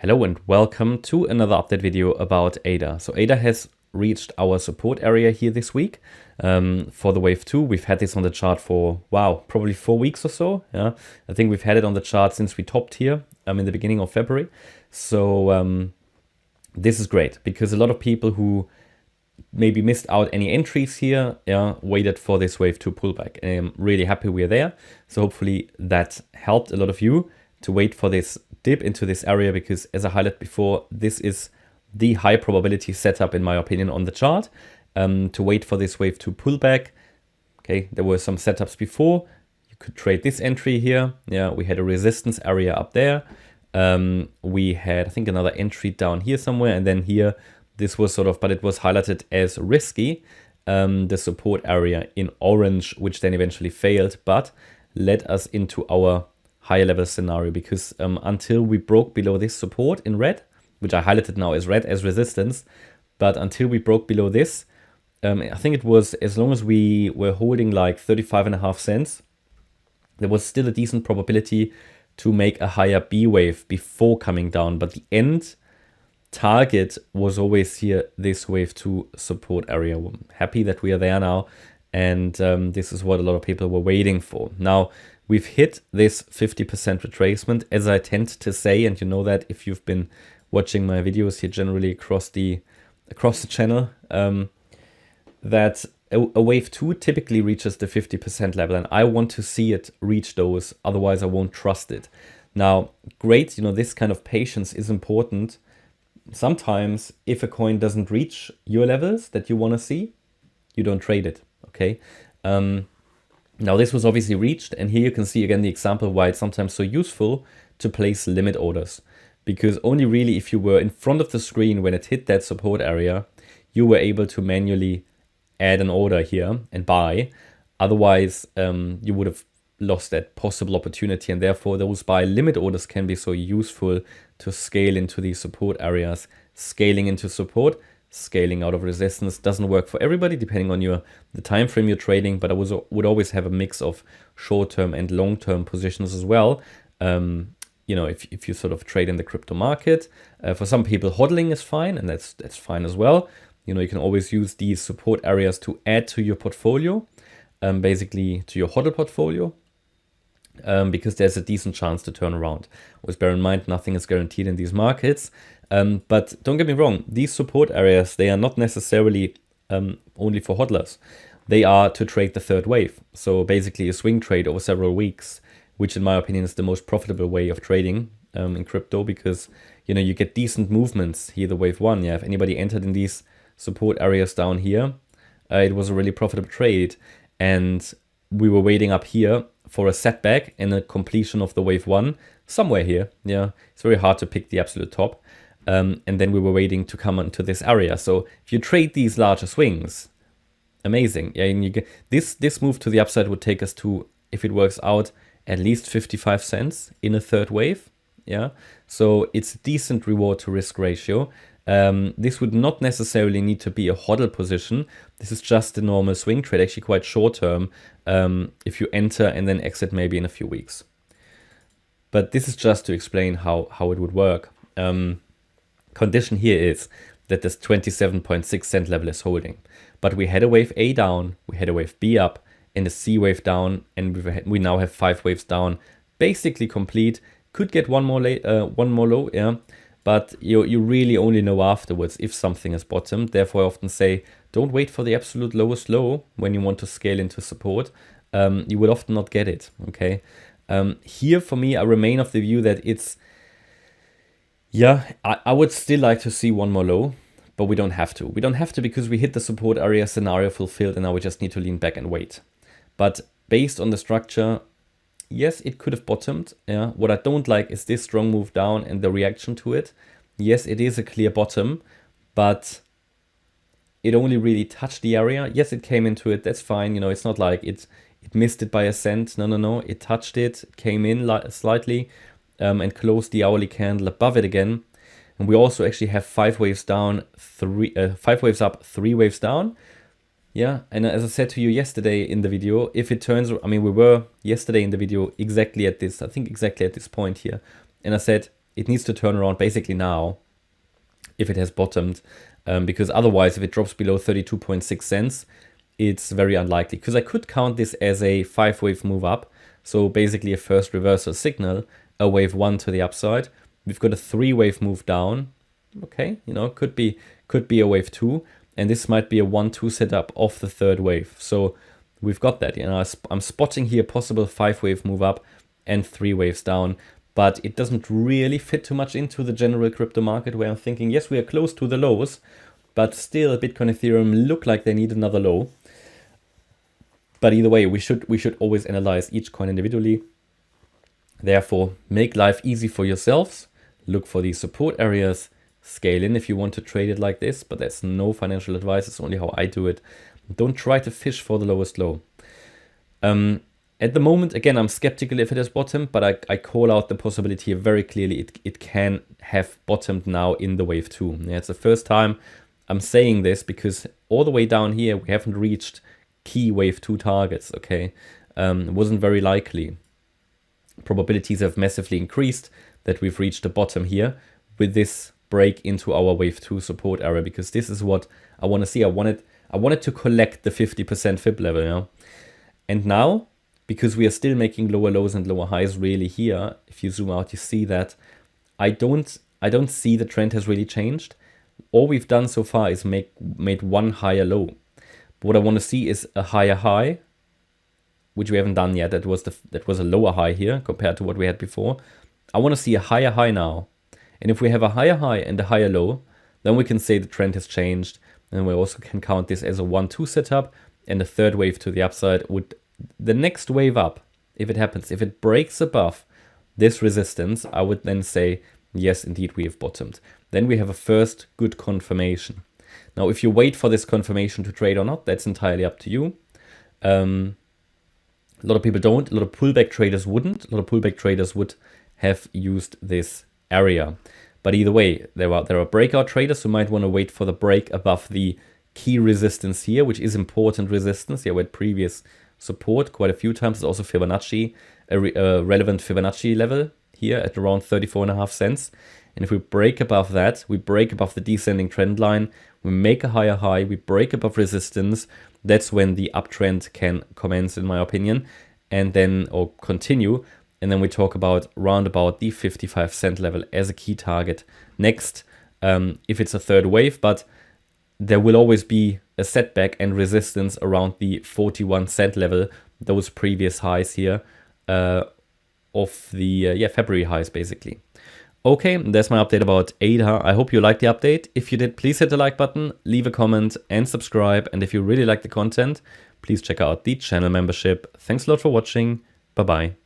Hello and welcome to another update video about ADA. So ADA has reached our support area here this week for the wave 2. We've had this on the chart for, wow, probably 4 weeks or so. Yeah, I think we've had it on the chart since we topped here in the beginning of February. So this is great because a lot of people who maybe missed out any entries here, waited for this wave 2 pullback. And I'm really happy we're there. So hopefully that helped a lot of you to wait for this dip into this area, because as I highlighted before, this is the high probability setup in my opinion on the chart, to wait for this wave 2 pullback. Okay, there were some setups before. You could trade this entry here. Yeah, we had a resistance area up there. We had, I think, another entry down here somewhere, and then here this was sort of, but it was highlighted as risky, the support area in orange, which then eventually failed, but led us into our higher level scenario, because until we broke below this support in red, which I highlighted now as red as resistance, but until we broke below this, I think it was, as long as we were holding like 35.5 cents, there was still a decent probability to make a higher B wave before coming down. But the end target was always here, this wave 2 support area. I'm happy that we are there now, and this is what a lot of people were waiting for. Now, we've hit this 50% retracement, as I tend to say, and you know that if you've been watching my videos here generally across the channel, that a wave 2 typically reaches the 50% level, and I want to see it reach those, otherwise I won't trust it. Now, great, you know, this kind of patience is important. Sometimes if a coin doesn't reach your levels that you want to see, you don't trade it, okay? Now this was obviously reached, and here you can see again the example why it's sometimes so useful to place limit orders, because only really if you were in front of the screen when it hit that support area, you were able to manually add an order here and buy. Otherwise, you would have lost that possible opportunity, and therefore those buy limit orders can be so useful to scale into these support areas. Scaling into support, scaling out of resistance doesn't work for everybody depending on the time frame you're trading, but I would always have a mix of short-term and long-term positions as well. You know, if you sort of trade in the crypto market, for some people hodling is fine, and that's fine as well. You know, you can always use these support areas to add to your portfolio, basically to your hodl portfolio, because there's a decent chance to turn around. Always bear in mind, nothing is guaranteed in these markets. But don't get me wrong, these support areas, they are not necessarily only for hodlers. They are to trade the third wave. So basically a swing trade over several weeks, which in my opinion is the most profitable way of trading in crypto, because, you know, you get decent movements here, the wave 1. Yeah, if anybody entered in these support areas down here, it was a really profitable trade. And we were waiting up here for a setback and a completion of the wave 1 somewhere here. Yeah, it's very hard to pick the absolute top. And then we were waiting to come into this area. So if you trade these larger swings, amazing. Yeah, and you get this move to the upside would take us to, if it works out, at least 55 cents in a third wave. Yeah, so it's a decent reward to risk ratio. This would not necessarily need to be a hodl position. This is just a normal swing trade, actually quite short term, if you enter and then exit maybe in a few weeks. But this is just to explain how it would work. Condition here is that this 27.6 cent level is holding, but we had a wave A down, we had a wave B up, and a C wave down, and we now have 5 waves down, basically complete. Could get one more low, yeah, but you really only know afterwards if something has bottomed. Therefore, I often say don't wait for the absolute lowest low when you want to scale into support. You will often not get it. Okay, here for me, I remain of the view that it's, yeah, I would still like to see one more low, but we don't have to. We don't have to because we hit the support area, scenario fulfilled, and now we just need to lean back and wait. But based on the structure, yes, it could have bottomed. Yeah, what I don't like is this strong move down and the reaction to it. Yes, it is a clear bottom, but it only really touched the area. Yes, it came into it. That's fine. You know, it's not like it missed it by a cent. No. It touched it, came in slightly, and closed the hourly candle above it again. And we also actually have 5 waves down, 5 waves up, 3 waves down. Yeah, and as I said to you yesterday in the video, if it turns, I mean, we were yesterday in the video exactly at this, I think exactly at this point here. And I said, it needs to turn around basically now if it has bottomed, because otherwise if it drops below 32.6 cents, it's very unlikely, because I could count this as a 5-wave move up. So basically a first reversal signal, a wave 1 to the upside. We've got a 3-wave move down. Okay, you know, could be a wave 2, and this might be a 1-2 setup off the 3rd wave. So we've got that, you know, I'm spotting here possible 5-wave move up and 3 waves down, but it doesn't really fit too much into the general crypto market, where I'm thinking, yes, we are close to the lows, but still Bitcoin, Ethereum look like they need another low. But either way, we should always analyze each coin individually. Therefore, make life easy for yourselves. Look for these support areas. Scale in if you want to trade it like this, but there's no financial advice. It's only how I do it. Don't try to fish for the lowest low. At the moment, again, I'm skeptical if it has bottomed, but I call out the possibility very clearly it can have bottomed now in the wave 2. Yeah, it's the first time I'm saying this, because all the way down here, we haven't reached key wave 2 targets, okay? It wasn't very likely. Probabilities have massively increased that we've reached the bottom here with this break into our wave 2 support area, because this is what I want to see. I wanted to collect the 50% fib level, you know? And now, because we are still making lower lows and lower highs really here, if you zoom out, you see that I don't see the trend has really changed. All we've done so far is made one higher low. But what I want to see is a higher high, which we haven't done yet. That was a lower high here compared to what we had before. I want to see a higher high now. And if we have a higher high and a higher low, then we can say the trend has changed. And we also can count this as a 1-2 setup and a 3rd wave to the upside. Would the next wave up, if it happens, if it breaks above this resistance, I would then say, yes, indeed, we have bottomed. Then we have a first good confirmation. Now, if you wait for this confirmation to trade or not, that's entirely up to you. A lot of people don't. A lot of pullback traders wouldn't. A lot of pullback traders would have used this area. But either way, there are breakout traders who might want to wait for the break above the key resistance here, which is important resistance. Yeah, we had previous support quite a few times. It's also Fibonacci, a relevant Fibonacci level here at around 34.5 cents. And if we break above that, we break above the descending trend line, we make a higher high, we break above resistance, that's when the uptrend can commence, in my opinion, and then, or continue. And then we talk about round about the 55 cent level as a key target next, if it's a 3rd wave, but there will always be a setback and resistance around the 41 cent level, those previous highs here of the February highs basically. Okay, that's my update about ADA. I hope you liked the update. If you did, please hit the like button, leave a comment and subscribe. And if you really like the content, please check out the channel membership. Thanks a lot for watching. Bye-bye.